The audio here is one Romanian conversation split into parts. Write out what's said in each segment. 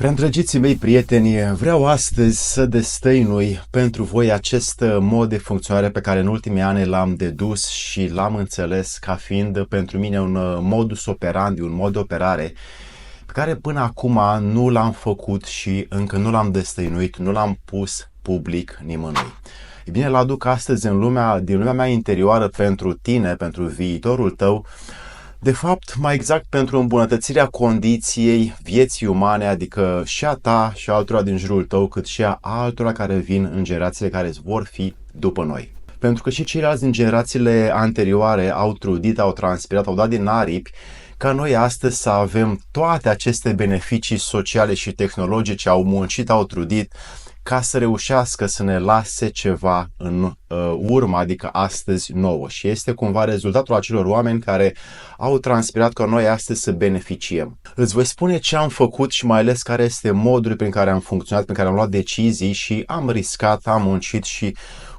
Preîndrăgiții mei prieteni, vreau astăzi să destăinui pentru voi acest mod de funcționare pe care în ultimii ani l-am dedus și l-am înțeles ca fiind pentru mine un modus operandi, un mod de operare pe care până acum nu l-am făcut și încă nu l-am destăinuit, nu l-am pus public nimănui. E bine, îl aduc astăzi din lumea mea interioară pentru tine, pentru viitorul tău, de fapt, mai exact pentru îmbunătățirea condiției vieții umane, adică și a ta și a altora din jurul tău, cât și a altora care vin în generațiile care vor fi după noi. Pentru că și ceilalți din generațiile anterioare au trudit, au transpirat, au dat din aripi, ca noi astăzi să avem toate aceste beneficii sociale și tehnologice, au muncit, au trudit, ca să reușească să ne lase ceva în urmă, adică astăzi nouă. Și este cumva rezultatul acelor oameni care au transpirat ca noi astăzi să beneficiem. Îți voi spune ce am făcut și mai ales care este modul prin care am funcționat, prin care am luat decizii și am riscat, am muncit și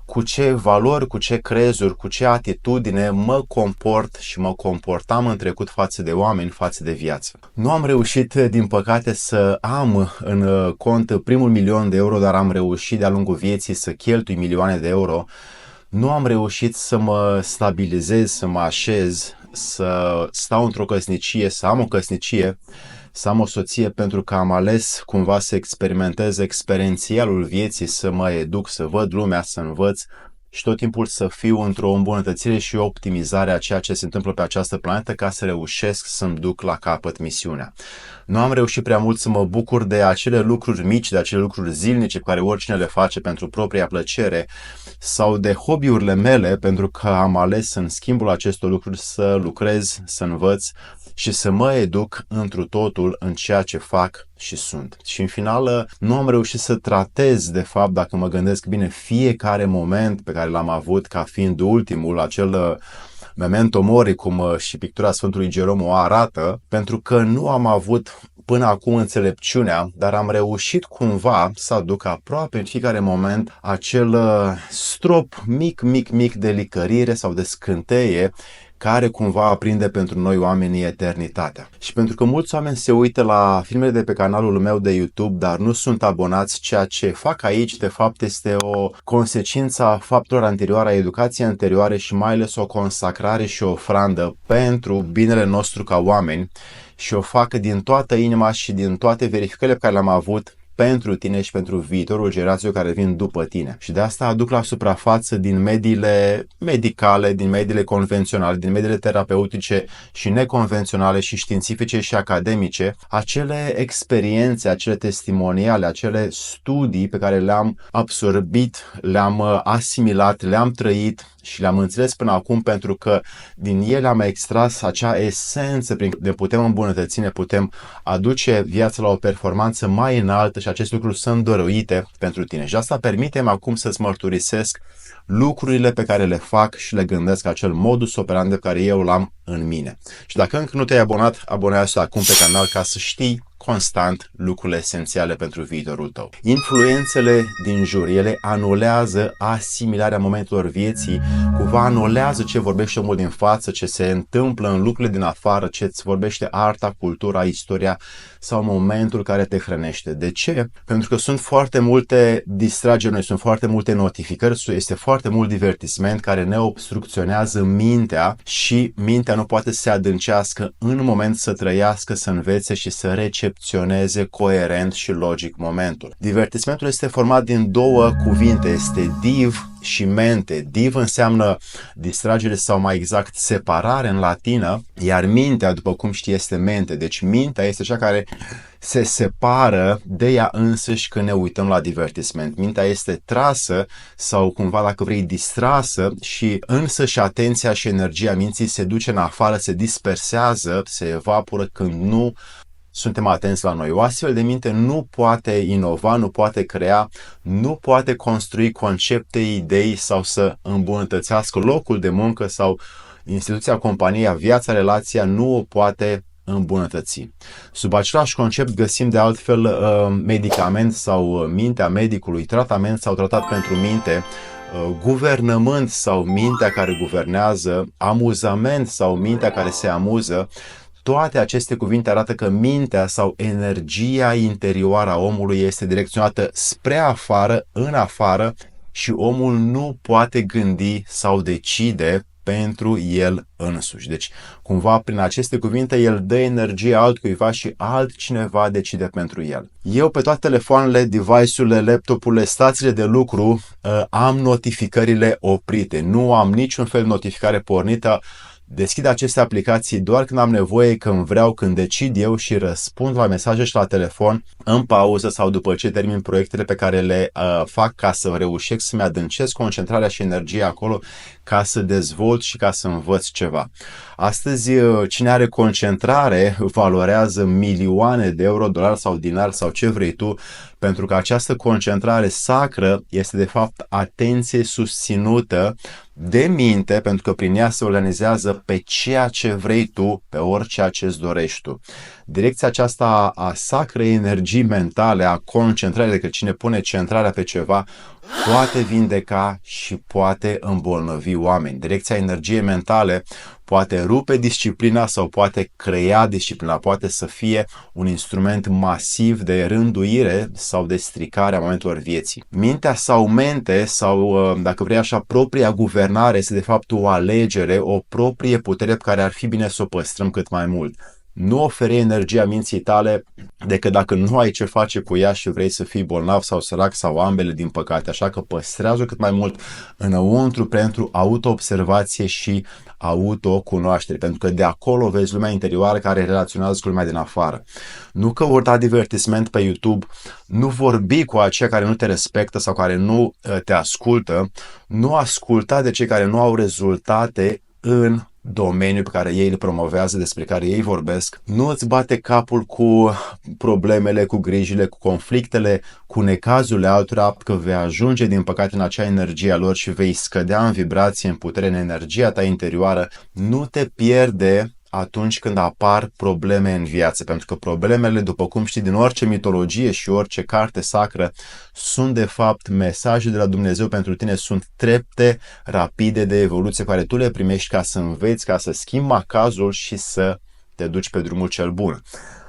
cu ce valori, cu ce crezuri, cu ce atitudine mă comport și mă comportam în trecut față de oameni, față de viață. Nu am reușit, din păcate, să am în cont primul 1.000.000 de euro, dar am reușit de-a lungul vieții să cheltui milioane de euro. Nu am reușit să mă stabilizez, să mă așez, să stau într-o căsnicie, să am o căsnicie, să am o soție, pentru că am ales cumva să experimentez experiențialul vieții, să mă educ, să văd lumea, să învăț și tot timpul să fiu într-o îmbunătățire și optimizare a ceea ce se întâmplă pe această planetă ca să reușesc să-mi duc la capăt misiunea. Nu am reușit prea mult să mă bucur de acele lucruri mici, de acele lucruri zilnice pe care oricine le face pentru propria plăcere sau de hobby-urile mele, pentru că am ales în schimbul acestor lucruri să lucrez, să învăț și să mă educ întru totul în ceea ce fac și sunt. Și în final nu am reușit să tratez, de fapt, dacă mă gândesc bine, fiecare moment pe care l-am avut ca fiind ultimul, acel memento mori, cum și pictura Sfântului Jerom o arată, pentru că nu am avut până acum înțelepciunea, dar am reușit cumva să aduc aproape în fiecare moment acel strop mic de licărire sau de scânteie care cumva aprinde pentru noi oamenii eternitatea. Și pentru că mulți oameni se uită la filmele de pe canalul meu de YouTube, dar nu sunt abonați, ceea ce fac aici, de fapt, este o consecință a faptelor anterioare, a educației anterioare și mai ales o consacrare și o ofrandă pentru binele nostru ca oameni și o fac din toată inima și din toate verificările pe care le-am avut pentru tine și pentru viitorul generațiilor care vin după tine. Și de asta aduc la suprafață din mediile medicale, din mediile convenționale, din mediile terapeutice și neconvenționale și științifice și academice, acele experiențe, acele testimoniale, acele studii pe care le-am absorbit, le-am asimilat, le-am trăit și le-am înțeles până acum, pentru că din ele am extras acea esență prin care ne putem îmbunătăți, ne putem aduce viața la o performanță mai înaltă și aceste lucruri sunt dăruite pentru tine. Și asta permite-mi acum să-ți mărturisesc lucrurile pe care le fac și le gândesc, acel modus operandi pe care eu l-am în mine. Și dacă încă nu te-ai abonat, abonează-te acum pe canal ca să știi constant lucrurile esențiale pentru viitorul tău. Influențele din jur, ele anulează asimilarea momentelor vieții, cumva anulează ce vorbește omul din față, ce se întâmplă în lucrurile din afară, ce îți vorbește arta, cultura, istoria sau momentul care te hrănește. De ce? Pentru că sunt foarte multe distrageri, sunt foarte multe notificări, este foarte mult divertisment care ne obstrucționează mintea și mintea nu poate să se adâncească în moment, să trăiască, să învețe și să recepționeze coerent și logic momentul. Divertismentul este format din două cuvinte, este div și mente. Div înseamnă distragere sau mai exact separare în latină, iar mintea, după cum știi, este mente. Deci mintea este cea care se separă de ea însăși când ne uităm la divertisment. Mintea este trasă sau cumva, dacă vrei, distrasă și însăși atenția și energia minții se duce în afară, se dispersează, se evaporă când nu suntem atenți la noi. O astfel de minte nu poate inova, nu poate crea, nu poate construi concepte, idei sau să îmbunătățească locul de muncă sau instituția, compania, viața, relația, nu o poate îmbunătăți. Sub același concept găsim de altfel medicament sau mintea medicului, tratament sau tratat pentru minte, guvernământ sau mintea care guvernează, amuzament sau mintea care se amuză. Toate aceste cuvinte arată că mintea sau energia interioară a omului este direcționată spre afară, în afară, și omul nu poate gândi sau decide pentru el însuși. Deci, cumva, prin aceste cuvinte, el dă energie altcuiva și altcineva decide pentru el. Eu, pe toate telefoanele, device-urile, laptopurile, stațiile de lucru, am notificările oprite. Nu am niciun fel de notificare pornită. Deschid aceste aplicații doar când am nevoie, când vreau, când decid eu și răspund la mesaje și la telefon în pauză sau după ce termin proiectele pe care le fac ca să reușesc să-mi adâncesc concentrarea și energia acolo ca să dezvolt și ca să învăț ceva. Astăzi, cine are concentrare valorează milioane de euro, dolari sau dinari sau ce vrei tu, pentru că această concentrare sacră este de fapt atenție susținută de minte, pentru că prin ea se organizează pe ceea ce vrei tu, pe orice ce îți dorești tu. Direcția aceasta a sacrei energii mentale, a concentrării, de că cine pune centrarea pe ceva, poate vindeca și poate îmbolnăvi oameni. Direcția energiei mentale poate rupe disciplina sau poate crea disciplina, poate să fie un instrument masiv de rânduire sau de stricare a momentelor vieții. Mintea sau mente sau, dacă vrei așa, propria guvernare este de fapt o alegere, o proprie putere pe care ar fi bine să o păstrăm cât mai mult. Nu oferi energia minții tale decât dacă nu ai ce face cu ea și vrei să fii bolnav sau sărac sau ambele, din păcate. Așa că păstrează cât mai mult înăuntru pentru autoobservație și autocunoaștere, pentru că de acolo vezi lumea interioară care relaționează cu lumea din afară. Nu căuta divertisment pe YouTube, nu vorbi cu aceia care nu te respectă sau care nu te ascultă, nu asculta de cei care nu au rezultate în domeniul pe care ei îl promovează, despre care ei vorbesc. Nu îți bate capul cu problemele, cu grijile, cu conflictele, cu necazurile altora, că vei ajunge din păcate în acea energie a lor și vei scădea în vibrație, în putere, în energia ta interioară. Nu te pierde atunci când apar probleme în viață, pentru că problemele, după cum știi din orice mitologie și orice carte sacră, sunt de fapt mesaje de la Dumnezeu pentru tine, sunt trepte rapide de evoluție care tu le primești ca să înveți, ca să schimbi macazul și să te duci pe drumul cel bun.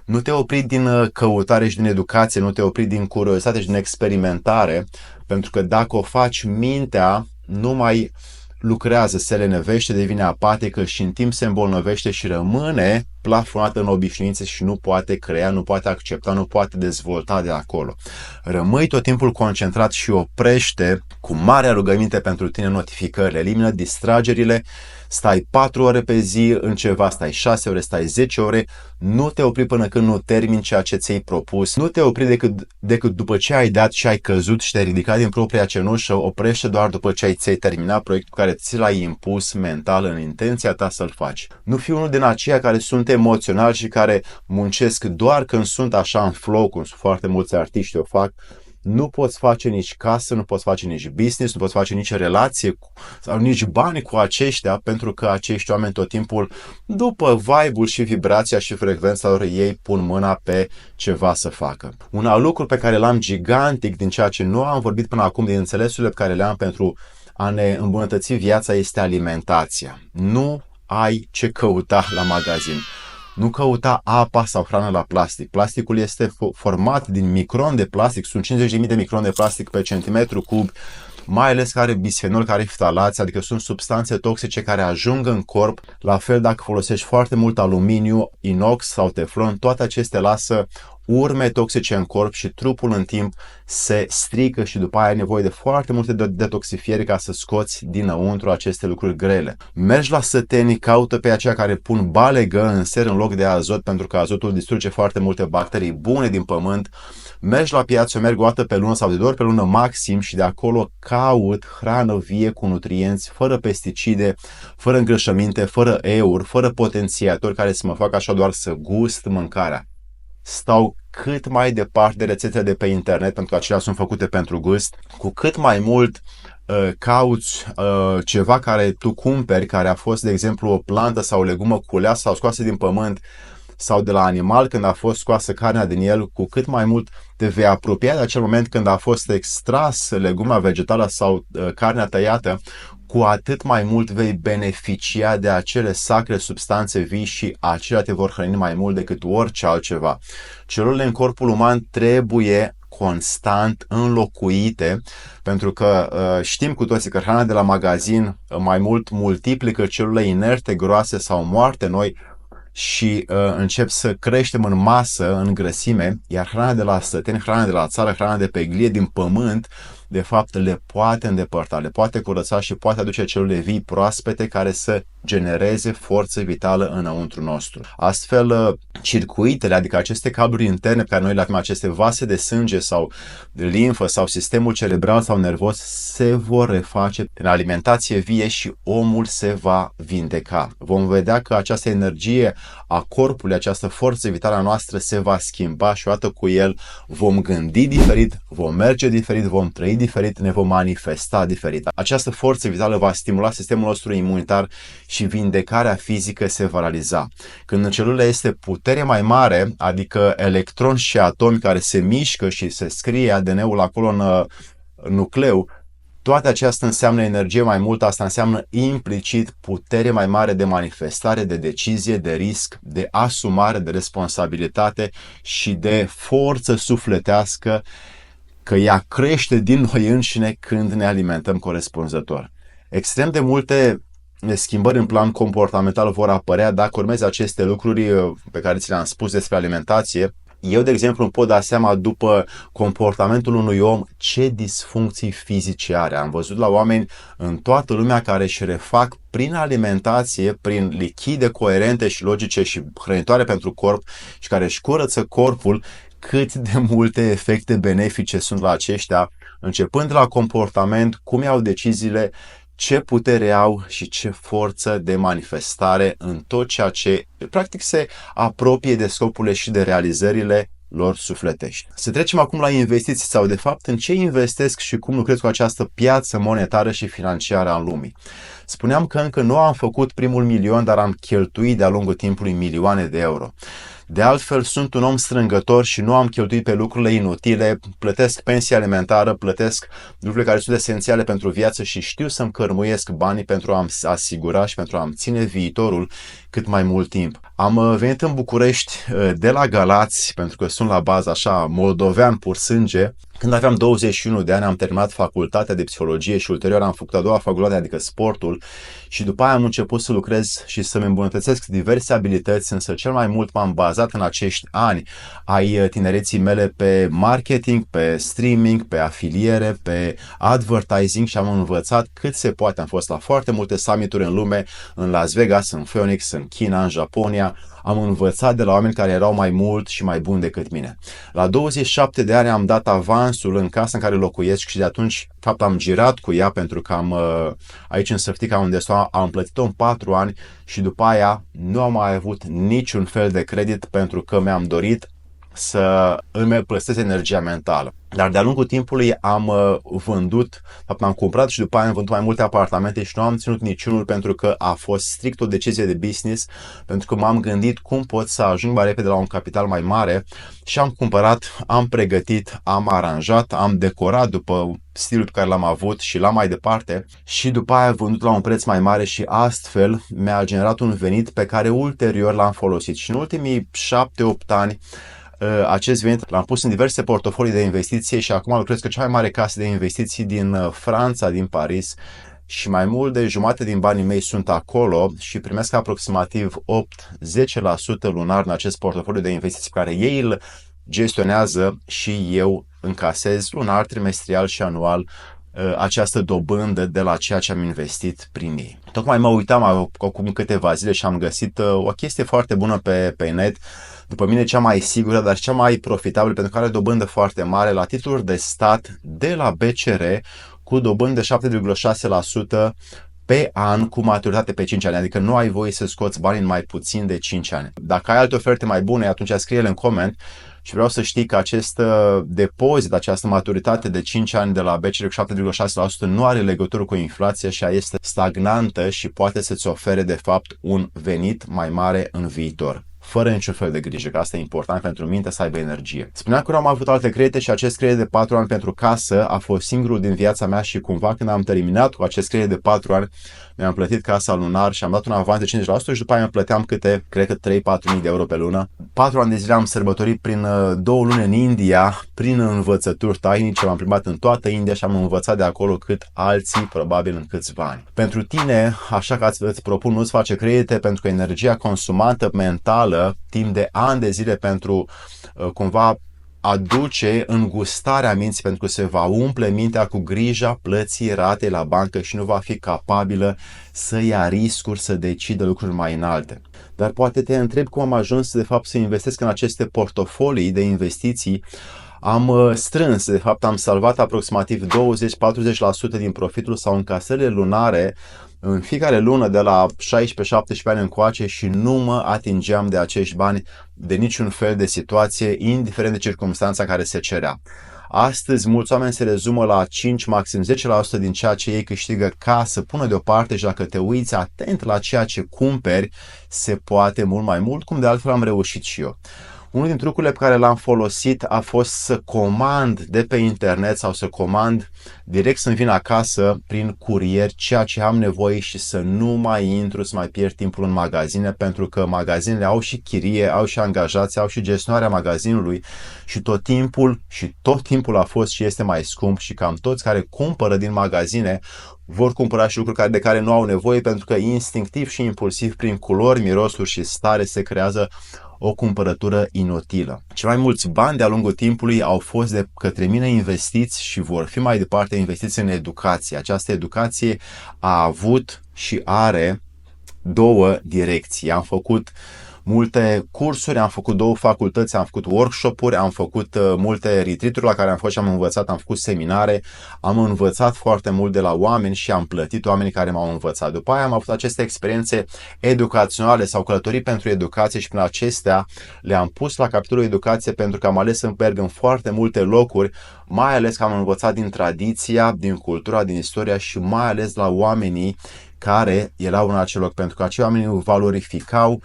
Nu te opri din căutare și din educație, nu te opri din curiozitate și din experimentare, pentru că dacă o faci, mintea nu mai lucrează, se lenevește, devine apatică și în timp se îmbolnăvește și rămâne plafonată în obișnuințe și nu poate crea, nu poate accepta, nu poate dezvolta de acolo. Rămâi tot timpul concentrat și oprește cu mare rugăminte pentru tine notificările, elimină distragerile, stai 4 ore pe zi în ceva, stai 6 ore, stai 10 ore, nu te opri până când nu termini ceea ce ți-ai propus, nu te opri decât după ce ai dat și ai căzut și te-ai ridicat din propria cenușă, oprește doar după ce ți-ai terminat proiectul care ți l-ai impus mental în intenția ta să-l faci. Nu fi unul din aceia care sunt emoționali și care muncesc doar când sunt așa în flow, cum sunt foarte mulți artiști o fac. Nu poți face nici casă, nu poți face nici business, nu poți face nici relație sau nici bani cu aceștia, pentru că acești oameni tot timpul, după vibe-ul și vibrația și frecvența lor, ei pun mâna pe ceva să facă. Un alt lucru pe care l-am gigantic din ceea ce nu am vorbit până acum, din înțelesurile pe care le am pentru a ne îmbunătăți viața, este alimentația. Nu ai ce căuta la magazin. Nu căuta apa sau hrană la plastic. Plasticul este format din micron de plastic, sunt 50.000 de micron de plastic pe centimetru cub, mai ales care are bisfenol, care are ftalați, adică sunt substanțe toxice care ajung în corp. La fel, dacă folosești foarte mult aluminiu, inox sau teflon, toate acestea lasă urme toxice în corp și trupul în timp se strică și după aia ai nevoie de foarte multe detoxifiere ca să scoți dinăuntru aceste lucruri grele. Mergi la săteni, caută pe aceia care pun balegă în ser în loc de azot, pentru că azotul distruge foarte multe bacterii bune din pământ. Mergi la piață, mergi o dată pe lună sau de 2 ori pe lună maxim și de acolo caut hrană vie cu nutrienți, fără pesticide, fără îngrășăminte, fără euri, fără potențiatori care să mă facă așa doar să gust mâncarea. Stau cât mai departe de rețetele de pe internet, pentru că acelea sunt făcute pentru gust. Cu cât mai mult cauți ceva care tu cumperi, care a fost, de exemplu, o plantă sau o legumă culeasă sau scoasă din pământ sau de la animal când a fost scoasă carnea din el, cu cât mai mult te vei apropia de acel moment când a fost extras leguma vegetală sau carnea tăiată, cu atât mai mult vei beneficia de acele sacre substanțe vii și acelea te vor hrăni mai mult decât orice altceva. Celulele în corpul uman trebuie constant înlocuite, pentru că știm cu toții că hrana de la magazin mai mult multiplică celule inerte, groase sau moarte noi și încep să creștem în masă, în grăsime, iar hrana de la stăteni, hrana de la țară, hrana de pe glie, din pământ, de fapt le poate îndepărta, le poate curăța și poate aduce celule vii proaspete care să genereze forță vitală înăuntru nostru. Astfel, circuitele, adică aceste cabluri interne pe care noi le avem, aceste vase de sânge sau de limfă sau sistemul cerebral sau nervos, se vor reface în alimentație vie și omul se va vindeca. Vom vedea că această energie a corpului, această forță vitală a noastră se va schimba și odată cu el vom gândi diferit, vom merge diferit, vom trăi diferit, ne vom manifesta diferit. Această forță vitală va stimula sistemul nostru imunitar și vindecarea fizică se va realiza. Când în celulă este putere mai mare, adică electroni și atomi care se mișcă și se scrie ADN-ul acolo în nucleu, toate aceasta înseamnă energie mai multă, asta înseamnă implicit putere mai mare de manifestare, de decizie, de risc, de asumare, de responsabilitate și de forță sufletească, că ea crește din noi înșine când ne alimentăm corespunzător. Extrem de multe schimbări în plan comportamental vor apărea dacă urmezi aceste lucruri pe care ți le-am spus despre alimentație. Eu, de exemplu, îmi pot da seama după comportamentul unui om ce disfuncții fizice are. Am văzut la oameni în toată lumea care își refac prin alimentație, prin lichide coerente și logice și hrănitoare pentru corp și care își curăță corpul, cât de multe efecte benefice sunt la aceștia, începând de la comportament, cum iau deciziile, ce putere au și ce forță de manifestare în tot ceea ce practic se apropie de scopurile și de realizările lor sufletești. Să trecem acum la investiții sau de fapt în ce investesc și cum lucrez cu această piață monetară și financiară a lumii. Spuneam că încă nu am făcut primul milion, dar am cheltuit de-a lungul timpului milioane de euro. De altfel, sunt un om strângător și nu am cheltuit pe lucrurile inutile, plătesc pensie alimentară, plătesc lucrurile care sunt esențiale pentru viață și știu să-mi cărmuiesc banii pentru a-mi asigura și pentru a-mi ține viitorul cât mai mult timp. Am venit în București de la Galați, pentru că sunt la bază așa moldovean pur sânge. Când aveam 21 de ani am terminat facultatea de psihologie și ulterior am făcut a doua facultate, adică sportul, și după aia am început să lucrez și să-mi îmbunătățesc diverse abilități, însă cel mai mult m-am bazat în acești ani ai tinereții mele pe marketing, pe streaming, pe afiliere, pe advertising și am învățat cât se poate. Am fost la foarte multe summit-uri în lume, în Las Vegas, în Phoenix, în China, în Japonia. Am învățat de la oameni care erau mai mult și mai buni decât mine. La 27 de ani am dat avansul în casa în care locuiesc și de atunci, de fapt, am girat cu ea pentru că aici în Săftica, unde am plătit-o în 4 ani și după aia nu am mai avut niciun fel de credit pentru că mi-am dorit să îmi plătesc energia mentală. Dar de-a lungul timpului am vândut, am cumpărat și după aia am vândut mai multe apartamente și nu am ținut niciunul pentru că a fost strict o decizie de business, pentru că m-am gândit cum pot să ajung mai repede la un capital mai mare și am cumpărat, am pregătit, am aranjat, am decorat după stilul pe care l-am avut și la mai departe și după aia am vândut la un preț mai mare și astfel mi-a generat un venit pe care ulterior l-am folosit. Și în ultimii 7-8 ani acest venit l-am pus în diverse portofolii de investiție și acum lucrez cu cea mai mare casă de investiții din Franța, din Paris, și mai mult de jumătate din banii mei sunt acolo și primesc aproximativ 8-10% lunar în acest portofoliu de investiții pe care ei îl gestionează și eu încasez lunar, trimestrial și anual această dobândă de la ceea ce am investit prin ei. Tocmai mă uitam acum câteva zile și am găsit o chestie foarte bună pe net, după mine cea mai sigură, dar cea mai profitabilă, pentru că are dobândă foarte mare la titluri de stat de la BCR cu dobândă de 7,6% pe an cu maturitate pe 5 ani, adică nu ai voie să scoți bani în mai puțin de 5 ani. Dacă ai alte oferte mai bune, atunci scrie-le în coment și vreau să știi că acest depozit, această maturitate de 5 ani de la BCR cu 7,6% nu are legătură cu inflația și este stagnantă și poate să-ți ofere de fapt un venit mai mare în viitor. fără niciun fel de grijă, că asta e important pentru minte, să aibă energie. Spuneam că am avut alte credite și acest credit de 4 ani pentru casă a fost singurul din viața mea și cumva când am terminat cu acest credit de 4 ani, mi-am plătit casa lunar și am dat un avans de 50% și după aia îmi plăteam câte, cred că 3-4 mii de euro pe lună. 4 ani de zile am sărbătorit prin 2 luni în India, prin învățături tainice, m-am plimbat în toată India și am învățat de acolo cât alții, probabil în câțiva ani. Pentru tine, așa că îți propun, nu-ți face credite pentru că energia consumată mentală timp de ani de zile pentru cumva aduce îngustarea minții, pentru că se va umple mintea cu grija plății ratei la bancă și nu va fi capabilă să ia riscuri, să decidă lucruri mai înalte. Dar poate te întreb cum am ajuns de fapt să investesc în aceste portofolii de investiții. Am strâns, de fapt am salvat aproximativ 20-40% din profitul sau încasările lunare în fiecare lună de la 16-17 ani încoace și nu mă atingeam de acești bani de niciun fel de situație, indiferent de circumstanța care se cerea. Astăzi, mulți oameni se rezumă la 5, maxim 10% din ceea ce ei câștigă ca să pună deoparte și dacă te uiți atent la ceea ce cumperi, se poate mult mai mult, cum de altfel am reușit și eu. Unul din trucurile pe care l-am folosit a fost să comand de pe internet sau să comand direct să-mi vin acasă prin curier ceea ce am nevoie și să nu mai intru, să mai pierd timpul în magazine, pentru că magazinele au și chirie, au și angajați, au și gestionarea magazinului și tot timpul a fost și este mai scump și cam toți care cumpără din magazine vor cumpăra și lucruri de care nu au nevoie, pentru că instinctiv și impulsiv prin culori, mirosuri și stare se creează o cumpărătură inutilă. Cei mai mulți bani de-a lungul timpului au fost de către mine investiți și vor fi mai departe investiți în educație. Această educație a avut și are două direcții. Am făcut multe cursuri, am făcut 2 facultăți, am făcut workshop-uri, am făcut multe retreat-uri la care am fost și am învățat, am făcut seminare, am învățat foarte mult de la oameni și am plătit oamenii care m-au învățat. După aia am avut aceste experiențe educaționale sau călătorii pentru educație și prin acestea le-am pus la capitolul educație pentru că am ales să merg în foarte multe locuri, mai ales că am învățat din tradiția, din cultura, din istoria și mai ales la oamenii care erau în acel loc, pentru că acei oameni valorificau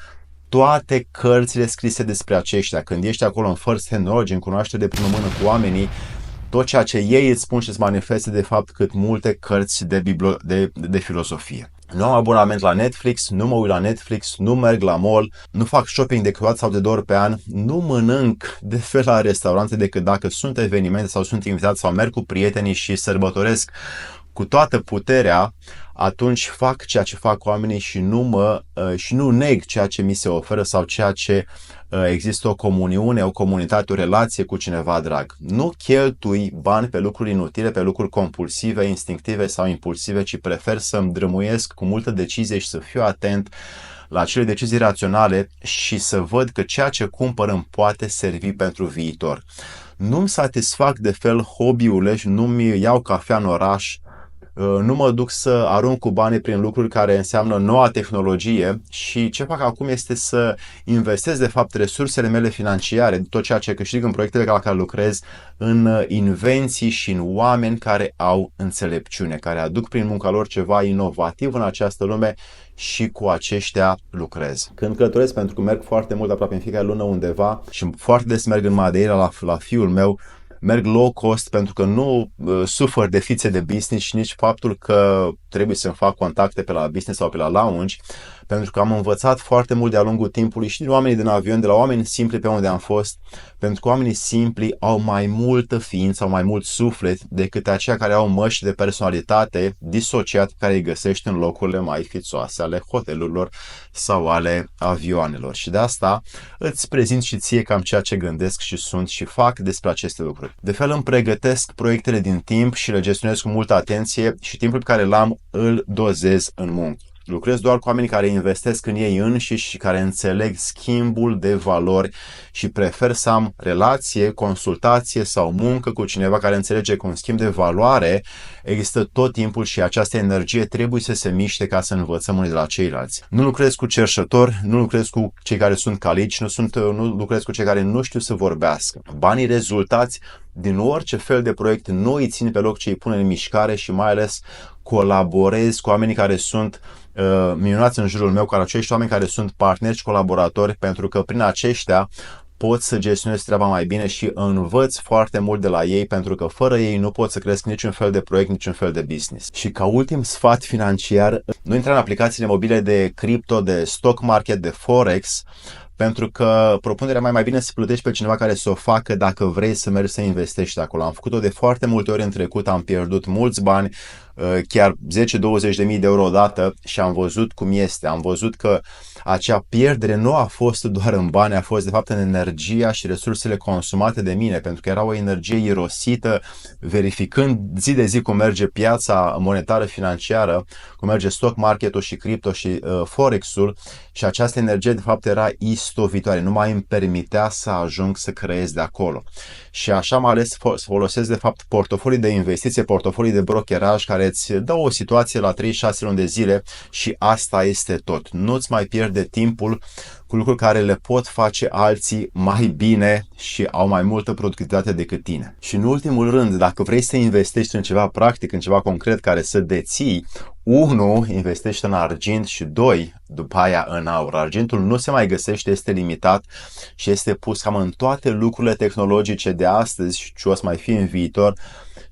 toate cărțile scrise despre aceștia. Când ești acolo în first hand knowledge, în cunoaștere de primă mână cu oamenii, tot ceea ce ei îți spun și îți manifeste de fapt cât multe cărți de filosofie. Nu am abonament la Netflix, nu mă uit la Netflix, nu merg la mall, nu fac shopping de câte sau de 2 ori pe an, nu mănânc de fel la restaurante decât dacă sunt evenimente sau sunt invitat sau merg cu prietenii și sărbătoresc cu toată puterea, atunci fac ceea ce fac oamenii și nu neg ceea ce mi se oferă sau ceea ce există o comuniune, o comunitate, o relație cu cineva drag. Nu cheltui bani pe lucruri inutile, pe lucruri compulsive, instinctive sau impulsive, ci prefer să-mi drămuiesc cu multă decizie și să fiu atent la acele decizii raționale și să văd că ceea ce cumpăr îmi poate servi pentru viitor. Nu-mi satisfac de fel hobby-urile și nu-mi iau cafea în oraș, nu mă duc să arunc cu banii prin lucruri care înseamnă noua tehnologie și ce fac acum este să investesc de fapt resursele mele financiare, tot ceea ce câștig în proiectele la care lucrez, în invenții și în oameni care au înțelepciune, care aduc prin munca lor ceva inovativ în această lume și cu aceștia lucrez. Când călătoresc, pentru că merg foarte mult, aproape în fiecare lună undeva și foarte des merg în Madeira la fiul meu, merg low cost pentru că nu sufăr de fițe de business și nici faptul că trebuie să-mi fac contacte pe la business sau pe la lounge, pentru că am învățat foarte mult de-a lungul timpului și din oamenii din avion, de la oameni simpli pe unde am fost, pentru că oamenii simpli au mai multă ființă, au mai mult suflet decât aceia care au măști de personalitate disociate care îi găsești în locurile mai fițoase ale hotelurilor sau ale avioanelor. Și de asta îți prezint și ție cam ceea ce gândesc și sunt și fac despre aceste lucruri. De fel îmi pregătesc proiectele din timp și le gestionez cu multă atenție și timpul pe care l-am îl dozez în muncă. Lucrez doar cu oamenii care investesc în ei înșiși și care înțeleg schimbul de valori și prefer să am relație, consultație sau muncă cu cineva care înțelege că un schimb de valoare există tot timpul și această energie trebuie să se miște ca să învățăm unii de la ceilalți. Nu lucrez cu cerșători, nu lucrez cu cei care sunt calici, nu lucrez cu cei care nu știu să vorbească. Banii rezultați din orice fel de proiect nu îi țin pe loc, ci îi pun în mișcare și mai ales colaborez cu oamenii care sunt minunați în jurul meu, cu acești oameni care sunt parteneri și colaboratori, pentru că prin aceștia pot să gestionez treaba mai bine și învăț foarte mult de la ei, pentru că fără ei nu pot să cresc niciun fel de proiect, niciun fel de business. Și ca ultim sfat financiar, nu intra în aplicațiile mobile de cripto, de stock market, de forex, pentru că propunerea mai bine să plătești pe cineva care să o facă dacă vrei să mergi să investești acolo. Am făcut-o de foarte multe ori în trecut, am pierdut mulți bani, chiar 10-20 de mii de euro odată și am văzut cum este. Am văzut că acea pierdere nu a fost doar în bani, a fost de fapt în energia și resursele consumate de mine, pentru că era o energie irosită, verificând zi de zi cum merge piața monetară financiară, cum merge stock market-ul și cripto și forex-ul, și această energie de fapt era istovitoare, nu mai îmi permitea să ajung să creez de acolo. Și așa am ales să folosesc de fapt portofolii de investiție, portofolii de brokeraj care îți dă o situație la 3-6 luni de zile și asta este tot. Nu-ți mai pierde timpul cu lucruri care le pot face alții mai bine și au mai multă productivitate decât tine. Și în ultimul rând, dacă vrei să investești în ceva practic, în ceva concret care să deții, 1. Investește în argint și 2. După aia în aur. Argintul nu se mai găsește, este limitat și este pus cam în toate lucrurile tehnologice de astăzi și ce o să mai fie în viitor,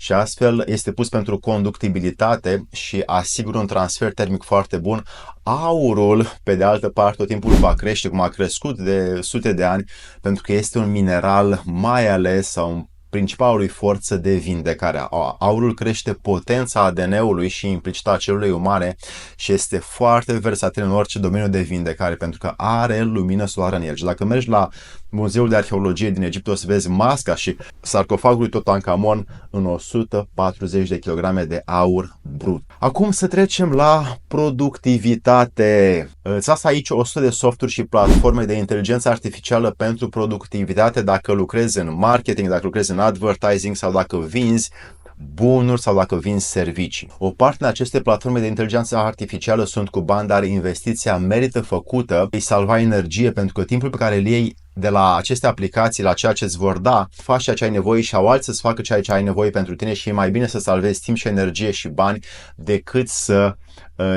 și astfel este pus pentru conductibilitate și asigură un transfer termic foarte bun. Aurul, pe de altă parte, tot timpul va crește, cum a crescut de sute de ani, pentru că este un mineral mai ales sau principalului forță de vindecare. Aurul crește potența ADN-ului și implicit a celulei umane și este foarte versatil în orice domeniu de vindecare, pentru că are lumină solară în el. Și dacă mergi la Muzeul de Arheologie din Egipt, o să vezi masca și sarcofagul lui Tutankhamon în 140 de kilograme de aur brut. Acum să trecem la productivitate. Îți las aici 100 de softuri și platforme de inteligență artificială pentru productivitate dacă lucrezi în marketing, dacă lucrezi în advertising sau dacă vinzi bunuri sau dacă vinzi servicii. O parte din aceste platforme de inteligență artificială sunt cu bani, dar investiția merită făcută, îi salva energie, pentru că timpul pe care îl iei de la aceste aplicații la ceea ce îți vor da, faci ceea ce ai nevoie și au alții să-ți facă ceea ce ai nevoie pentru tine și e mai bine să salvezi timp și energie și bani decât să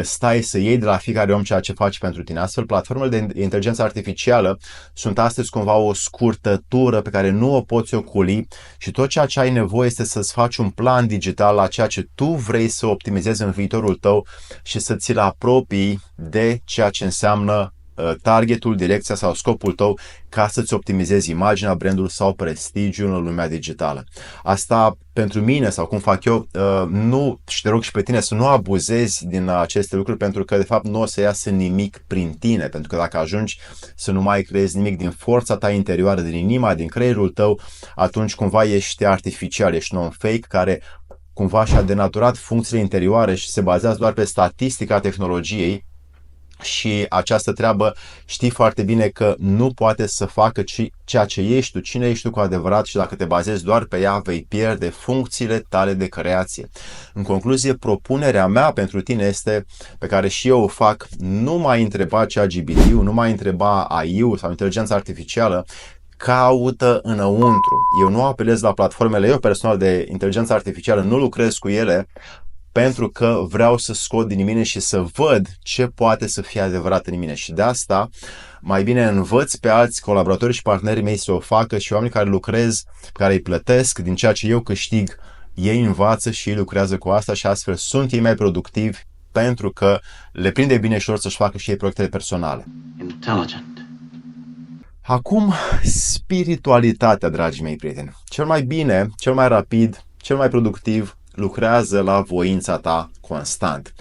stai să iei de la fiecare om ceea ce faci pentru tine. Astfel, platformele de inteligență artificială sunt astăzi cumva o scurtătură pe care nu o poți ocoli și tot ceea ce ai nevoie este să-ți faci un plan digital la ceea ce tu vrei să optimizezi în viitorul tău și să ți-l apropii de ceea ce înseamnă targetul, direcția sau scopul tău, ca să-ți optimizezi imaginea, brandul sau prestigiul în lumea digitală. Asta pentru mine sau cum fac eu, nu, și te rog și pe tine să nu abuzezi din aceste lucruri, pentru că de fapt nu o să iasă nimic prin tine, pentru că dacă ajungi să nu mai creezi nimic din forța ta interioară, din inima, din creierul tău, atunci cumva ești artificial, ești non-fake care cumva și-a denaturat funcțiile interioare și se bazează doar pe statistica tehnologiei. Și această treabă știi foarte bine că nu poate să facă ceea ce ești tu, cine ești tu cu adevărat, și dacă te bazezi doar pe ea, vei pierde funcțiile tale de creație. În concluzie, propunerea mea pentru tine este, pe care și eu o fac, nu mai întreba ChatGPT-ul, nu mai întreba AI-ul sau inteligența artificială, caută înăuntru. Eu nu apelez la platformele, eu personal, de inteligență artificială, nu lucrez cu ele, pentru că vreau să scot din mine și să văd ce poate să fie adevărat în mine. Și de asta mai bine învăț pe alți colaboratori și partenerii mei să o facă și oamenii care lucrez, care îi plătesc din ceea ce eu câștig, ei învață și ei lucrează cu asta și astfel sunt ei mai productivi, pentru că le prinde bine și lor să-și facă și ei proiectele personale. Intelligent. Acum, spiritualitatea, dragii mei prieteni. Cel mai bine, cel mai rapid, cel mai productiv lucrează la voința ta constant.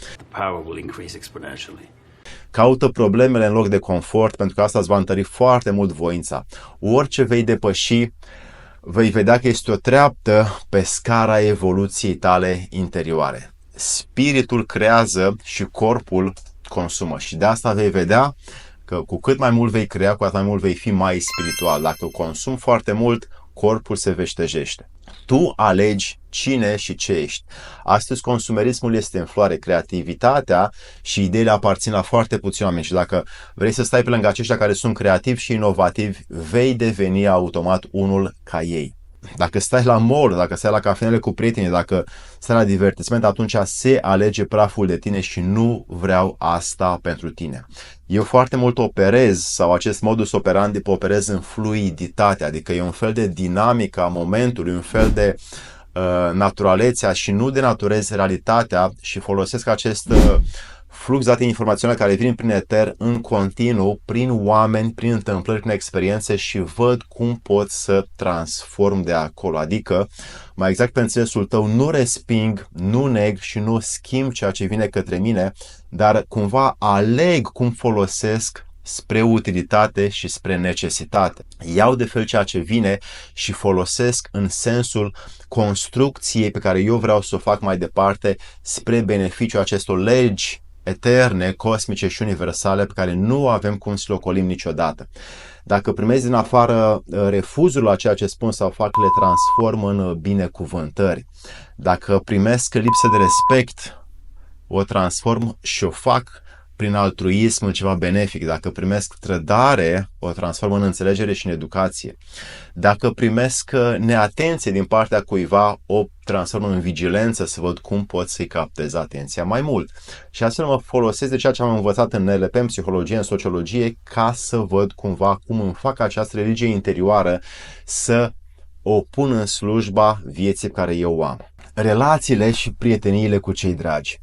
Caută problemele în loc de confort, pentru că asta îți va întări foarte mult voința. Orice vei depăși, vei vedea că este o treaptă pe scara evoluției tale interioare. Spiritul creează și corpul consumă și de asta vei vedea că cu cât mai mult vei crea, cu atât mai mult vei fi mai spiritual. Dacă consumi foarte mult, corpul se veștejește. Tu alegi cine și ce ești. Astăzi consumerismul este în floare, creativitatea și ideile aparțin la foarte puțini oameni și dacă vrei să stai pe lângă aceștia care sunt creativi și inovativi, vei deveni automat unul ca ei. Dacă stai la mall, dacă stai la cafenele cu prietenii, dacă stai la divertisment, atunci se alege praful de tine și nu vreau asta pentru tine. Eu foarte mult operez, sau acest modus operandi operez în fluiditate, adică e un fel de dinamică a momentului, un fel de naturalețea și nu denaturez realitatea și folosesc acest flux date informaționale care vin prin eter în continuu, prin oameni, prin întâmplări, prin experiențe și văd cum pot să transform de acolo. Adică, mai exact pe înțelesul tău, nu resping, nu neg și nu schimb ceea ce vine către mine, dar cumva aleg cum folosesc spre utilitate și spre necesitate. Iau de fel ceea ce vine și folosesc în sensul construcției pe care eu vreau să o fac mai departe spre beneficiul acestor legi eterne, cosmice și universale pe care nu avem cum să le ocolim niciodată. Dacă primezi din afară refuzul la ceea ce spun sau fac, le transform în binecuvântări. Dacă primesc lipsă de respect, o transform și o fac prin altruism în ceva benefic. Dacă primesc trădare, o transform în înțelegere și în educație. Dacă primesc neatenție din partea cuiva, o transform în vigilență să văd cum pot să-i captez atenția mai mult. Și astfel mă folosesc de ceea ce am învățat în NLP, în psihologie, în sociologie, ca să văd cumva cum îmi fac această religie interioară să o pun în slujba vieții pe care eu o am. Relațiile și prieteniile cu cei dragi.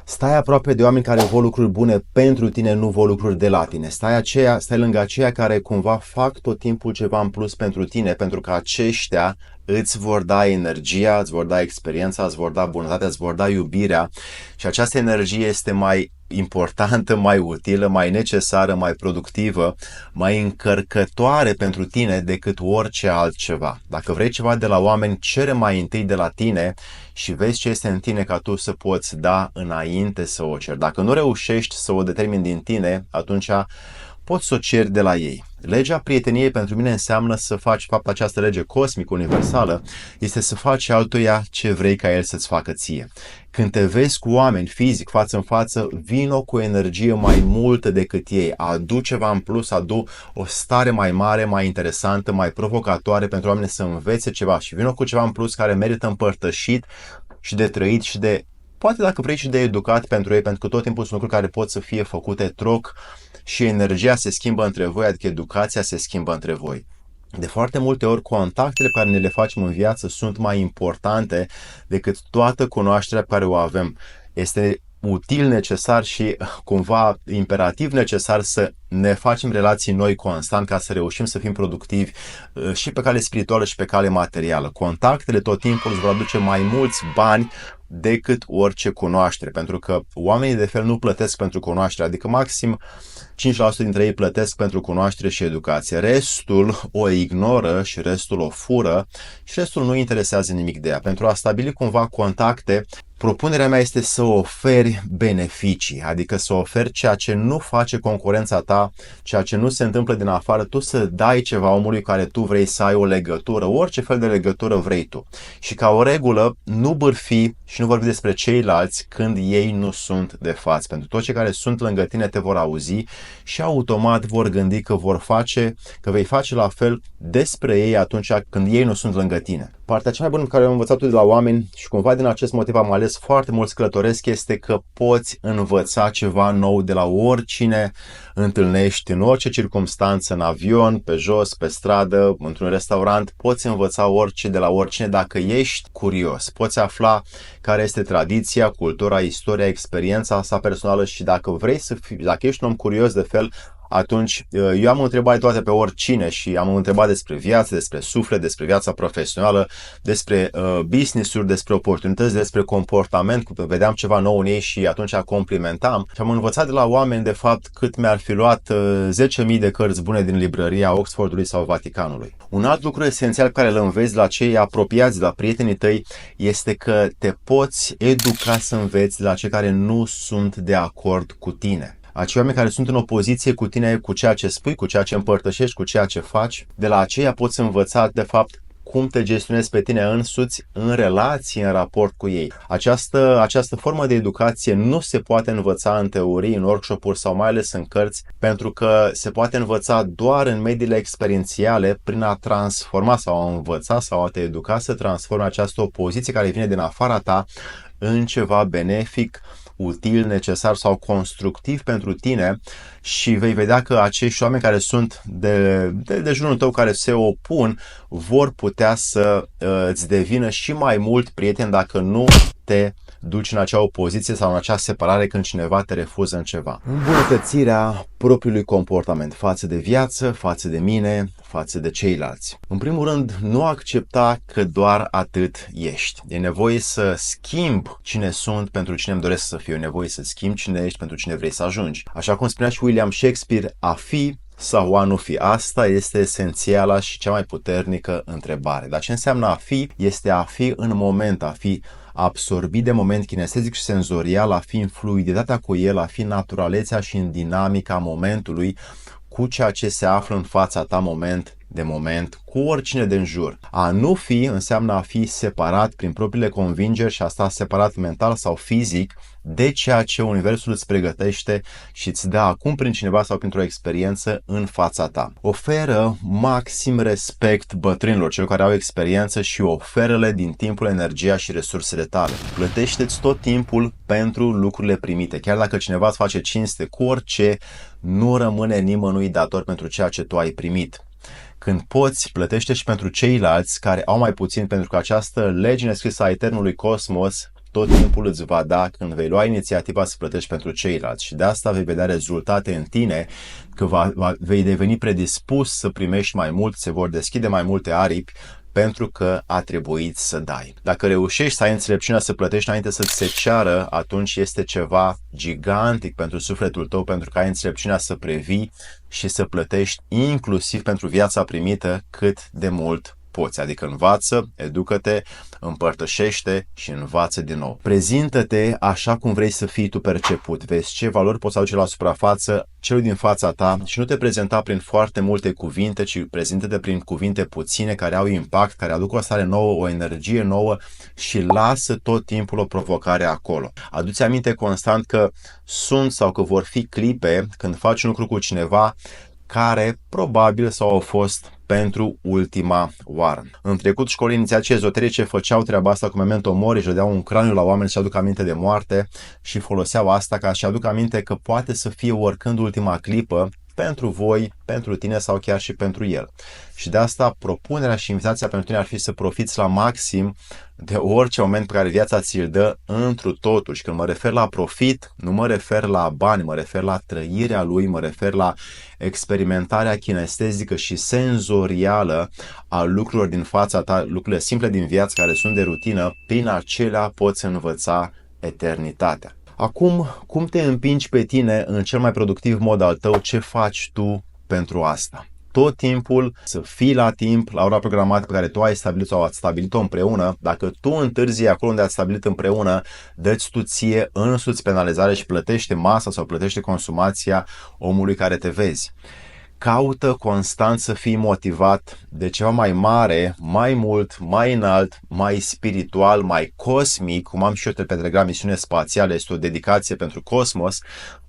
Stai aproape de oameni care vor lucruri bune pentru tine, nu vor lucruri de la tine. Stai lângă aceia care cumva fac tot timpul ceva în plus pentru tine, pentru că aceștia îți vor da energia, îți vor da experiența, îți vor da bunătatea, îți vor da iubirea și această energie este mai importantă, mai utilă, mai necesară, mai productivă, mai încărcătoare pentru tine decât orice altceva. Dacă vrei ceva de la oameni, cere mai întâi de la tine și vezi ce este în tine ca tu să poți da înainte să o ceri. Dacă nu reușești să o determini din tine, atunci poți să o ceri de la ei. Legea prieteniei pentru mine înseamnă să faci, fapt această lege cosmică, universală, este să faci altuia ce vrei ca el să-ți facă ție. Când te vezi cu oameni fizic, față în față, vino cu energie mai multă decât ei. Adu ceva în plus, adu o stare mai mare, mai interesantă, mai provocatoare pentru oameni să învețe ceva și vino cu ceva în plus care merită împărtășit și de trăit și de, poate dacă vrei și de educat pentru ei, pentru că tot timpul sunt lucruri care pot să fie făcute troc și energia se schimbă între voi, adică educația se schimbă între voi. De foarte multe ori, contactele pe care ne le facem în viață sunt mai importante decât toată cunoașterea pe care o avem. Este util, necesar și cumva imperativ necesar să ne facem relații noi constant ca să reușim să fim productivi și pe cale spirituală și pe cale materială. Contactele tot timpul îți vor aduce mai mulți bani decât orice cunoaștere, pentru că oamenii de fel nu plătesc pentru cunoaștere, adică maxim 5% dintre ei plătesc pentru cunoaștere și educație. Restul o ignoră și restul o fură și restul nu interesează nimic de ea. Pentru a stabili cumva contacte, propunerea mea este să oferi beneficii, adică să oferi ceea ce nu face concurența ta, ceea ce nu se întâmplă din afară, tu să dai ceva omului care tu vrei să ai o legătură, orice fel de legătură vrei tu. Și ca o regulă, nu bârfi și nu vorbi despre ceilalți când ei nu sunt de față. Pentru toți cei care sunt lângă tine te vor auzi și automat vor gândi că că vei face la fel despre ei atunci când ei nu sunt lângă tine. Partea cea mai bună pe care am învățat-o de la oameni și cumva din acest motiv am ales foarte mulți călătoresc este că poți învăța ceva nou de la oricine întâlnești, în orice circumstanță, în avion, pe jos, pe stradă, într-un restaurant, poți învăța orice de la oricine dacă ești curios. Poți afla care este tradiția, cultura, istoria, experiența sa personală și dacă vrei dacă ești un om curios de fel, atunci eu am întrebat toate pe oricine și am întrebat despre viață, despre suflet, despre viața profesională, despre business-uri, despre oportunități, despre comportament, vedeam ceva nou în ei și atunci complimentam. Și am învățat de la oameni, de fapt, cât mi-ar fi luat 10.000 de cărți bune din librăria Oxfordului sau Vaticanului. Un alt lucru esențial pe care îl înveți la cei apropiați, la prietenii tăi, este că te poți educa să înveți de la cei care nu sunt de acord cu tine. Acei oameni care sunt în opoziție cu tine, cu ceea ce spui, cu ceea ce împărtășești, cu ceea ce faci, de la aceia poți învăța, de fapt, cum te gestionezi pe tine însuți în relație, în raport cu ei. Această formă de educație nu se poate învăța în teorie, în workshop-uri sau mai ales în cărți, pentru că se poate învăța doar în mediile experiențiale prin a transforma sau a învăța sau a te educa să transforme această opoziție care vine din afara ta în ceva benefic, util, necesar sau constructiv pentru tine și vei vedea că acești oameni care sunt de jurul tău, care se opun, vor putea să îți devină și mai mult prieten dacă nu te duci în acea opoziție sau în acea separare când cineva te refuză în ceva. Îmbunătățirea propriului comportament față de viață, față de mine, față de ceilalți. În primul rând, nu accepta că doar atât ești. E nevoie să schimb cine sunt pentru cine îmi doresc să fiu. E nevoie să schimb cine ești pentru cine vrei să ajungi. Așa cum spunea și William Shakespeare, a fi sau a nu fi. Asta este esențiala și cea mai puternică întrebare. Dar ce înseamnă a fi? Este a fi în moment, a fi absorbit de moment kinestezic și senzorial, a fi în fluiditatea cu el, a fi în naturalețea și în dinamica momentului cu ceea ce se află în fața ta moment de moment, cu oricine din jur. A nu fi înseamnă a fi separat prin propriile convingeri și a sta separat mental sau fizic de ceea ce universul îți pregătește și îți dă acum prin cineva sau printr-o experiență în fața ta. Oferă maxim respect bătrânilor, celor care au experiență, și oferă-le din timpul, energia și resursele tale. Plătește-ți tot timpul pentru lucrurile primite. Chiar dacă cineva îți face cinste cu orice, nu rămâne nimănui dator pentru ceea ce tu ai primit. Când poți, plătește și pentru ceilalți care au mai puțin, pentru că această lege nescrisă a eternului cosmos tot timpul îți va da când vei lua inițiativa să plătești pentru ceilalți. Și de asta vei vedea rezultate în tine, că vei deveni predispus să primești mai mult, se vor deschide mai multe aripi, pentru că a trebuit să dai. Dacă reușești să ai înțelepciunea să plătești înainte să ți se ceară, atunci este ceva gigantic pentru sufletul tău, pentru că ai înțelepciunea să previi și să plătești inclusiv pentru viața primită cât de mult poți. Adică învață, educă-te, împărtășește și învață din nou. Prezintă-te așa cum vrei să fii tu perceput. Vezi ce valori poți aduce la suprafață celui din fața ta și nu te prezenta prin foarte multe cuvinte, ci prezintă-te prin cuvinte puține care au impact, care aduc o stare nouă, o energie nouă și lasă tot timpul o provocare acolo. Adu-ți aminte constant că sunt sau că vor fi clipe când faci un lucru cu cineva care probabil sau au fost pentru ultima oară. În trecut, școlile inițiatice ezoterice făceau treaba asta cu memento mori, își dădeau un craniu la oameni și aduc aminte de moarte și foloseau asta ca să aduc aminte că poate să fie oricând ultima clipă pentru voi, pentru tine sau chiar și pentru el. Și de asta propunerea și invitația pentru tine ar fi să profiți la maxim de orice moment pe care viața ți-l dă întru totul. Și când mă refer la profit, nu mă refer la bani, mă refer la trăirea lui, mă refer la experimentarea kinestezică și senzorială a lucrurilor din fața ta, lucrurile simple din viață care sunt de rutină, prin acelea poți învăța eternitatea. Acum, cum te împingi pe tine în cel mai productiv mod al tău? Ce faci tu pentru asta? Tot timpul să fii la timp, la ora programată pe care tu ai stabilit sau ați stabilit-o împreună. Dacă tu întârzi acolo unde ați stabilit împreună, dă-ți tu ție însuți penalizare și plătește masa sau plătește consumația omului care te vezi. Caută constant să fii motivat de ceva mai mare, mai mult, mai înalt, mai spiritual, mai cosmic, cum am și eu pe Telegram, misiune spațială, este o dedicație pentru cosmos,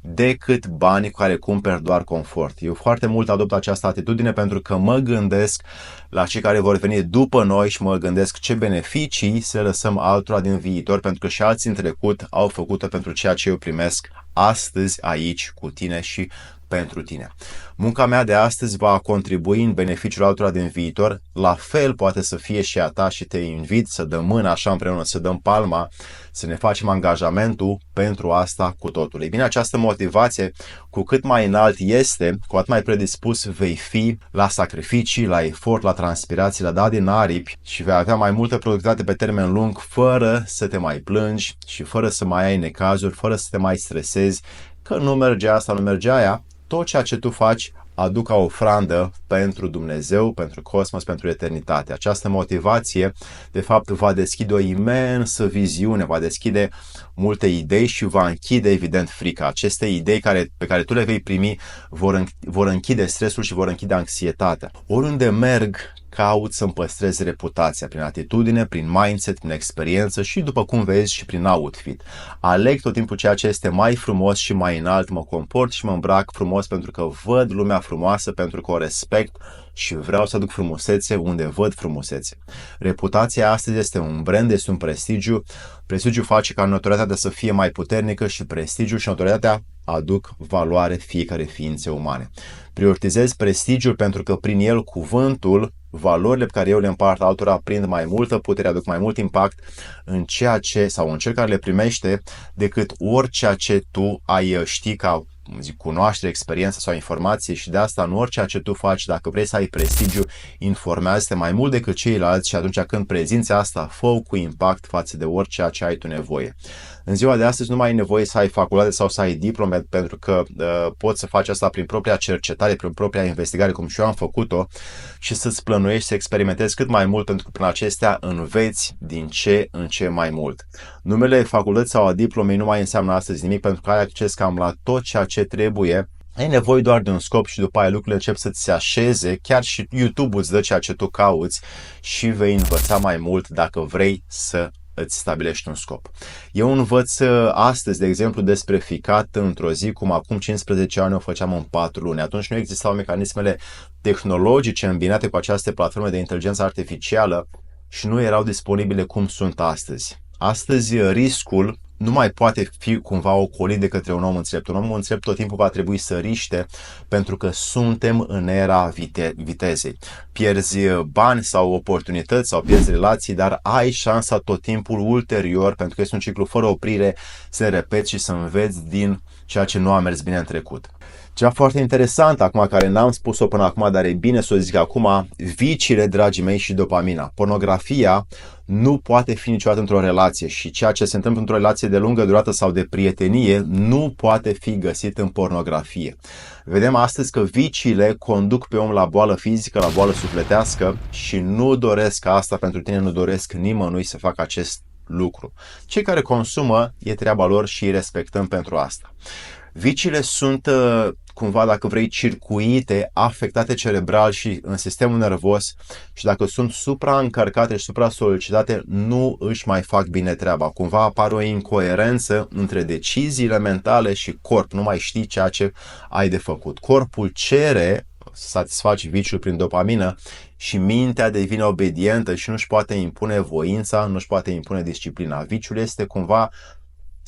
decât banii cu care cumperi doar confort. Eu foarte mult adopt această atitudine pentru că mă gândesc la cei care vor veni după noi și mă gândesc ce beneficii să lăsăm altora din viitor, pentru că și alții în trecut au făcut-o pentru ceea ce eu primesc astăzi aici cu tine și pentru tine. Munca mea de astăzi va contribui în beneficiul altora din viitor, la fel poate să fie și a ta și te invit să dăm mâna așa împreună, să dăm palma, să ne facem angajamentul pentru asta cu totul. Ei bine, această motivație, cu cât mai înalt este, cu atât mai predispus vei fi la sacrificii, la efort, la transpirații, la da din aripi și vei avea mai multă productivitate pe termen lung, fără să te mai plângi și fără să mai ai necazuri, fără să te mai stresezi că nu merge asta, nu merge aia. Tot ceea ce tu faci, aduc ca ofrandă pentru Dumnezeu, pentru cosmos, pentru eternitate. Această motivație, de fapt, va deschide o imensă viziune, va deschide multe idei și va închide, evident, frica. Aceste idei pe care tu le vei primi vor închide stresul și vor închide anxietatea. Oriunde merg caut să-mi păstrez reputația prin atitudine, prin mindset, prin experiență și, după cum vezi, și prin outfit. Aleg tot timpul ceea ce este mai frumos și mai înalt, mă comport și mă îmbrac frumos pentru că văd lumea frumoasă, pentru că o respect și vreau să aduc frumusețe unde văd frumusețe. Reputația astăzi este un brand, este un prestigiu. Prestigiul face ca notorietatea să fie mai puternică și prestigiul și notorietatea aduc valoare fiecare ființe umane. Prioritizez prestigiul pentru că prin el cuvântul, valorile pe care eu le împart altora prind mai multă putere, aduc mai mult impact în ceea ce, sau în cel care le primește, decât orice ce tu ai ști ca cunoaștere, experiență sau informație. Și de asta în orice ce tu faci, dacă vrei să ai prestigiu, informează-te mai mult decât ceilalți și atunci când prezinți asta, fă cu impact față de orice ce ai tu nevoie. În ziua de astăzi nu mai ai nevoie să ai facultate sau să ai diplome, pentru că poți să faci asta prin propria cercetare, prin propria investigare, cum și eu am făcut-o, și să-ți plănuiești, să experimentezi cât mai mult, pentru că prin acestea înveți din ce în ce mai mult. Numele facultății sau a diplomei nu mai înseamnă astăzi nimic, pentru că ai acces cam la tot ceea ce trebuie. Ai nevoie doar de un scop și după aia lucrurile încep să-ți se așeze, chiar și YouTube îți dă ceea ce tu cauți și vei învăța mai mult dacă vrei să îți stabilești un scop. Eu învăț astăzi, de exemplu, despre ficat într-o zi, cum acum 15 ani o făceam în 4 luni. Atunci nu existau mecanismele tehnologice îmbinate cu aceste platforme de inteligență artificială și nu erau disponibile cum sunt astăzi. Astăzi riscul nu mai poate fi cumva ocolit de către un om înțelept. Un om înțelept tot timpul va trebui să riște, pentru că suntem în era vitezei. Pierzi bani sau oportunități sau pierzi relații, dar ai șansa tot timpul ulterior, pentru că este un ciclu fără oprire, să repeți și să înveți din ceea ce nu a mers bine în trecut. Cea foarte interesant acum, care n-am spus-o până acum, dar e bine să o zic acum, viciile, dragii mei, și dopamina. Pornografia nu poate fi niciodată într-o relație și ceea ce se întâmplă într-o relație de lungă durată sau de prietenie nu poate fi găsit în pornografie. Vedem astăzi că viciile conduc pe om la boală fizică, la boală sufletească și nu doresc asta pentru tine, nu doresc nimănui să facă acest lucru. Cei care consumă, e treaba lor și îi respectăm pentru asta. Viciile sunt cumva, dacă vrei, circuite afectate cerebral și în sistemul nervos și dacă sunt supraîncărcate și supra-solicitate, nu își mai fac bine treaba. Cumva apare o incoerență între deciziile mentale și corp. Nu mai știi ceea ce ai de făcut. Corpul cere să satisfaci viciul prin dopamină și mintea devine obedientă și nu-și poate impune voința, nu-și poate impune disciplina. Viciul este cumva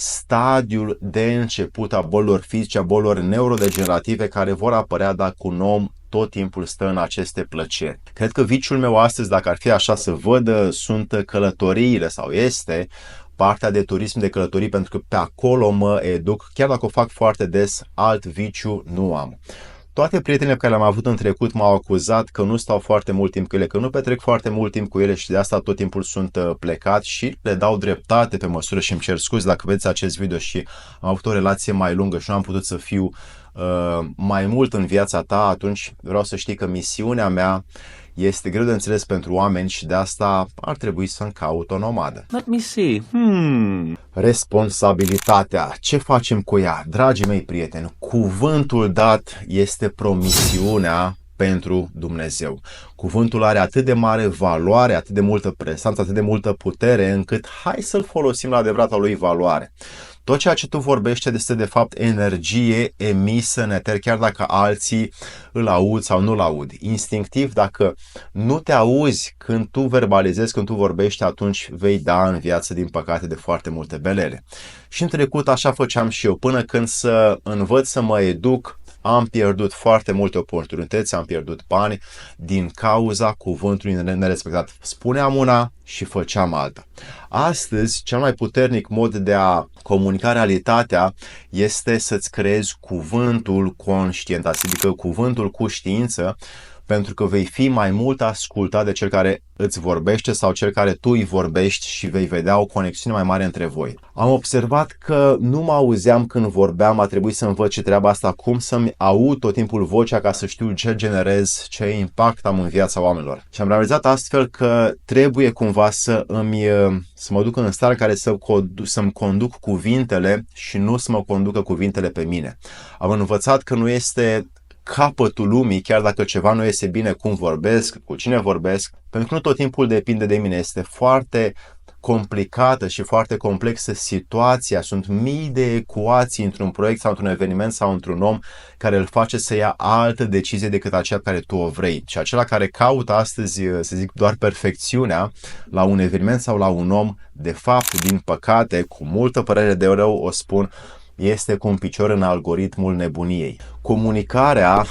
stadiul de început a bolilor fizice, a bolilor neurodegenerative care vor apărea dacă un om tot timpul stă în aceste plăceri. Cred că viciul meu astăzi, dacă ar fi așa să văd, sunt călătoriile sau este partea de turism, de călătorii, pentru că pe acolo mă educ, chiar dacă o fac foarte des, alt viciu nu am. Toate prietenele pe care le-am avut în trecut m-au acuzat că nu stau foarte mult timp cu ele, că nu petrec foarte mult timp cu ele și de asta tot timpul sunt plecat și le dau dreptate pe măsură și îmi cer scuze dacă vedeți acest video și am avut o relație mai lungă și nu am putut să fiu mai mult în viața ta, atunci vreau să știi că misiunea mea este greu de înțeles pentru oameni și de asta ar trebui să-mi caut o nomadă. Let me see. Responsabilitatea. Ce facem cu ea? Dragii mei prieteni, cuvântul dat este promisiunea pentru Dumnezeu. Cuvântul are atât de mare valoare, atât de multă presanță, atât de multă putere, încât hai să-l folosim la adevărata lui valoare. Tot ceea ce tu vorbești este de fapt energie emisă în eter, chiar dacă alții îl aud sau nu-l aud. Instinctiv, dacă nu te auzi când tu verbalizezi, când tu vorbești, atunci vei da în viață, din păcate, de foarte multe belele. Și în trecut așa făceam și eu, până când să învăț să mă educ, am pierdut foarte multe oportunități, am pierdut bani din cauza cuvântului nerespectat. Spuneam una și făceam alta. Astăzi, cel mai puternic mod de a comunica realitatea este să-ți creezi cuvântul conștient, adică cuvântul cu știință, pentru că vei fi mai mult ascultat de cel care îți vorbește sau cel care tu îi vorbești și vei vedea o conexiune mai mare între voi. Am observat că nu mă auzeam când vorbeam, a trebuit să învăț și treaba asta, cum să-mi aud tot timpul vocea ca să știu ce generez, ce impact am în viața oamenilor. Și am realizat astfel că trebuie cumva să mă duc în stare care să-mi conduc cuvintele și nu să mă conducă cuvintele pe mine. Am învățat că nu este capătul lumii, chiar dacă ceva nu iese bine, cum vorbesc, cu cine vorbesc, pentru că nu tot timpul depinde de mine. Este foarte complicată și foarte complexă situația. Sunt mii de ecuații într-un proiect sau într-un eveniment sau într-un om care îl face să ia altă decizie decât aceea pe care tu o vrei. Și acela care caută astăzi, să zic, doar perfecțiunea la un eveniment sau la un om, de fapt, din păcate, cu multă părere de rău o spun, este cu un picior în algoritmul nebuniei. Comunicarea,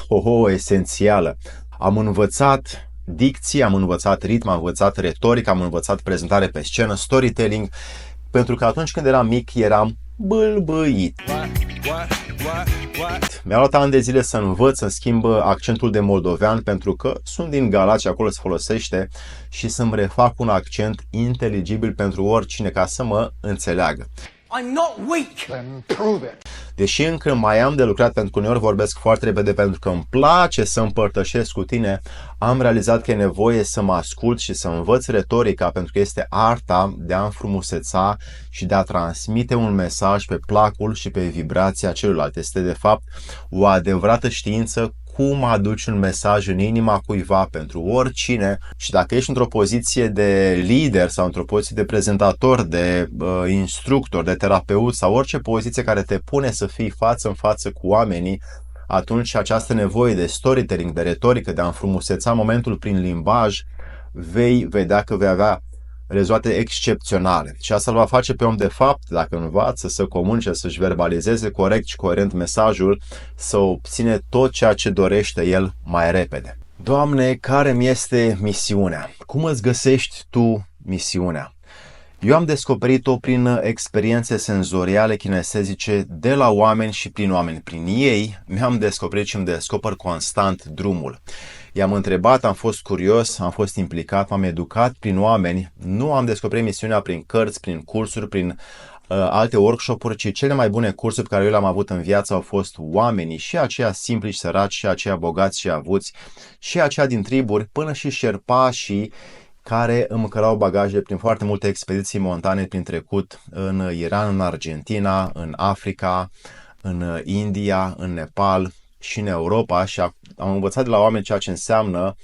esențială. Am învățat dicție, am învățat ritm, am învățat retorică, am învățat prezentare pe scenă, storytelling, pentru că atunci când eram mic eram bâlbâit. Mi-a luat ani de zile să învăț, să schimb accentul de moldovean, pentru că sunt din Galați și acolo se folosește, și să-mi refac un accent inteligibil pentru oricine, ca să mă înțeleagă. I'm not weak. Then prove it. Deși încă mai am de lucrat, pentru că uneori vorbesc foarte repede, pentru că îmi place să împărtășesc cu tine, am realizat că e nevoie să mă ascult și să învăț retorica, pentru că este arta de a înfrumuseța și de a transmite un mesaj pe placul și pe vibrația celuilalt. Este de fapt o adevărată știință cum aduci un mesaj în inima cuiva pentru oricine, și dacă ești într-o poziție de lider sau într-o poziție de prezentator, de instructor, de terapeut sau orice poziție care te pune să fii față în față cu oamenii, atunci această nevoie de storytelling, de retorică, de a înfrumuseța momentul prin limbaj, vei vedea că vei avea rezultate excepționale. Și asta îl va face pe om, de fapt, dacă învață să comunice, să-și verbalizeze corect și coerent mesajul, să obține tot ceea ce dorește el mai repede. Doamne, care mi este misiunea? Cum îți găsești tu misiunea? Eu am descoperit-o prin experiențe senzoriale kinestezice de la oameni și prin oameni. Prin ei mi-am descoperit și îmi descoper constant drumul. I-am întrebat, am fost curios, am fost implicat, m-am educat prin oameni. Nu am descoperit misiunea prin cărți, prin cursuri, prin alte workshop-uri, ci cele mai bune cursuri pe care eu le-am avut în viață au fost oamenii, și aceia simpli și săraci, și aceia bogați și avuți, și aceia din triburi, până și șerpașii care îmi cărau bagajele prin foarte multe expediții montane prin trecut, în Iran, în Argentina, în Africa, în India, în Nepal și în Europa, și am învățat de la oameni ceea ce înseamnă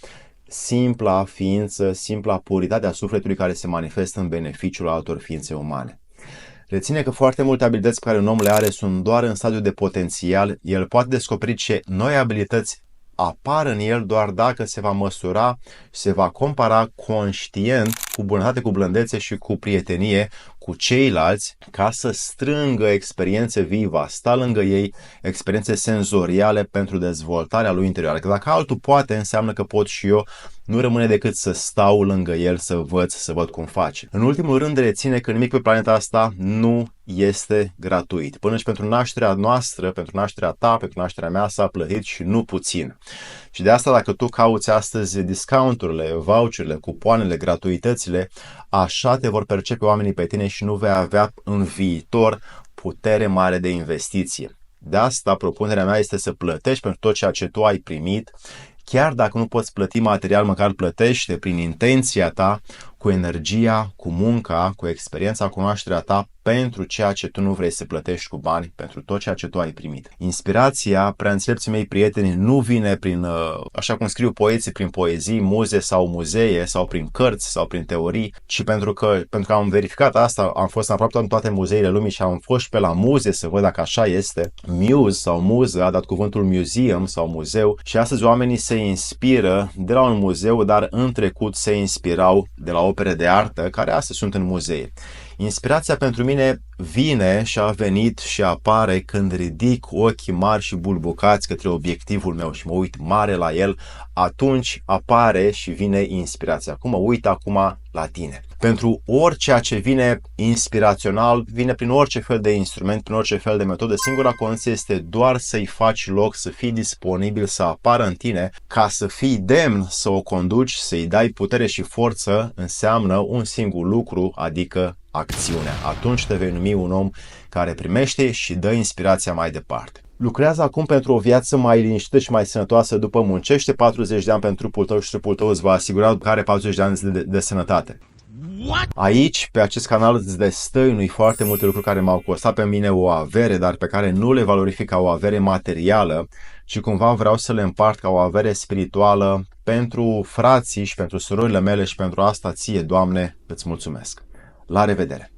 simpla ființă, simpla puritate a sufletului care se manifestă în beneficiul altor ființe umane. Reține că foarte multe abilități pe care un om le are sunt doar în stadiul de potențial. El poate descoperi ce noi abilități apar în el doar dacă se va măsura și se va compara conștient, cu bunătate, cu blândețe și cu prietenie cu ceilalți, ca să strângă experiențe vii, va sta lângă ei, experiențe senzoriale pentru dezvoltarea lui interioară. Că dacă altul poate, înseamnă că pot și eu. Nu rămâne decât să stau lângă el, să învăț, să văd cum face. În ultimul rând, reține că nimic pe planeta asta nu este gratuit. Până și pentru nașterea noastră, pentru nașterea ta, pentru nașterea mea, s-a plătit, și nu puțin. Și de asta, dacă tu cauți astăzi discounturile, voucherele, cupoanele, gratuitățile, așa te vor percepe oamenii pe tine și nu vei avea în viitor putere mare de investiție. De asta, propunerea mea este să plătești pentru tot ceea ce tu ai primit. Chiar dacă nu poți plăti material, măcar plătește prin intenția ta, cu energia, cu munca, cu experiența, cunoașterea ta, pentru ceea ce tu nu vrei să plătești cu bani, pentru tot ceea ce tu ai primit. Inspirația, prea înțelepții mei prieteni, nu vine prin, așa cum scriu poeții, prin poezii, muze sau muzee, sau prin cărți, sau prin teorii, ci pentru că am verificat asta, am fost aproape în toate muzeile lumii și am fost și pe la muze să văd dacă așa este. Muse sau muză a dat cuvântul museum sau muzeu, și astăzi oamenii se inspiră de la un muzeu, dar în trecut se inspirau de la opere de artă care astăzi sunt în muzee. Inspirația pentru mine vine și a venit și apare când ridic ochii mari și bulbucați către obiectivul meu și mă uit mare la el, atunci apare și vine inspirația. Cum mă uit acum la tine. Pentru orice ce vine inspirațional, vine prin orice fel de instrument, prin orice fel de metodă. Singura condiție este doar să-i faci loc, să fii disponibil, să apară în tine, ca să fii demn să o conduci, să-i dai putere și forță, înseamnă un singur lucru, adică acțiunea. Atunci te vei numi un om care primește și dă inspirația mai departe. Lucrează acum pentru o viață mai liniștită și mai sănătoasă după muncește 40 de ani pentru trupul tău și trupul tău îți va asigura că are 40 de ani de sănătate. Aici, pe acest canal, îți destăinui foarte multe lucruri care m-au costat pe mine o avere, dar pe care nu le valorific ca o avere materială, și cumva vreau să le împart ca o avere spirituală pentru frații și pentru surorile mele, și pentru asta ție, Doamne, îți mulțumesc. La revedere!